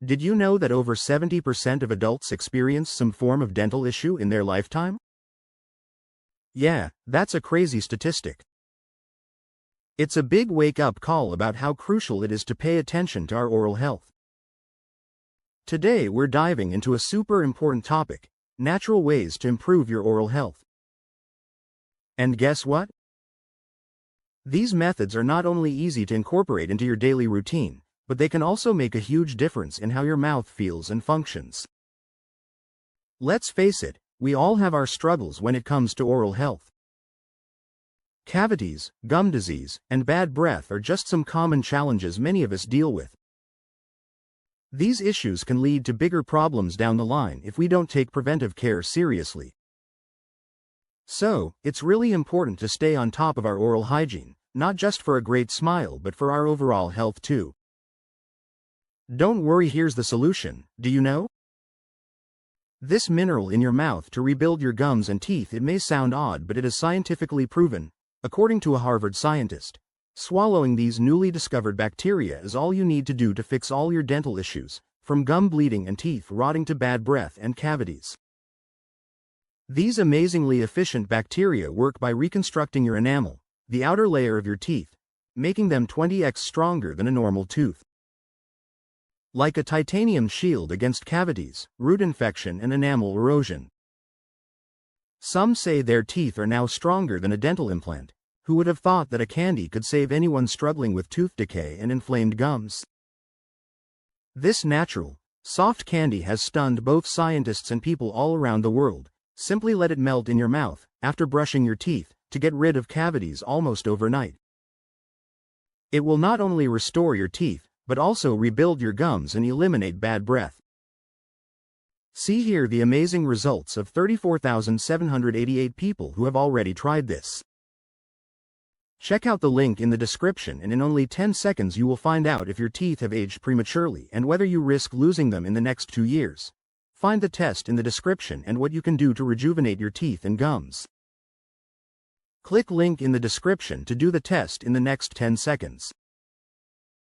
Did you know that over 70% of adults experience some form of dental issue in their lifetime? Yeah, that's a crazy statistic. It's a big wake-up call about how crucial it is to pay attention to our oral health. Today we're diving into a super important topic: natural ways to improve your oral health. And guess what? These methods are not only easy to incorporate into your daily routine, but they can also make a huge difference in how your mouth feels and functions. Let's face it, we all have our struggles when it comes to oral health. Cavities, gum disease, and bad breath are just some common challenges many of us deal with. These issues can lead to bigger problems down the line if we don't take preventive care seriously. So, it's really important to stay on top of our oral hygiene, not just for a great smile but for our overall health too. Don't worry, here's the solution. Do you know? This mineral in your mouth to rebuild your gums and teeth. It may sound odd, but it is scientifically proven, according to a Harvard scientist. Swallowing these newly discovered bacteria is all you need to do to fix all your dental issues, from gum bleeding and teeth rotting to bad breath and cavities. These amazingly efficient bacteria work by reconstructing your enamel, the outer layer of your teeth, making them 20x stronger than a normal tooth. Like a titanium shield against cavities, root infection, and enamel erosion. Some say their teeth are now stronger than a dental implant. Who would have thought that a candy could save anyone struggling with tooth decay and inflamed gums? This natural, soft candy has stunned both scientists and people all around the world. Simply let it melt in your mouth, after brushing your teeth, to get rid of cavities almost overnight. It will not only restore your teeth, but also rebuild your gums and eliminate bad breath. See here the amazing results of 34,788 people who have already tried this. Check out the link in the description, and in only 10 seconds you will find out if your teeth have aged prematurely and whether you risk losing them in the next 2 years. Find the test in the description and what you can do to rejuvenate your teeth and gums. Click link in the description to do the test in the next 10 seconds.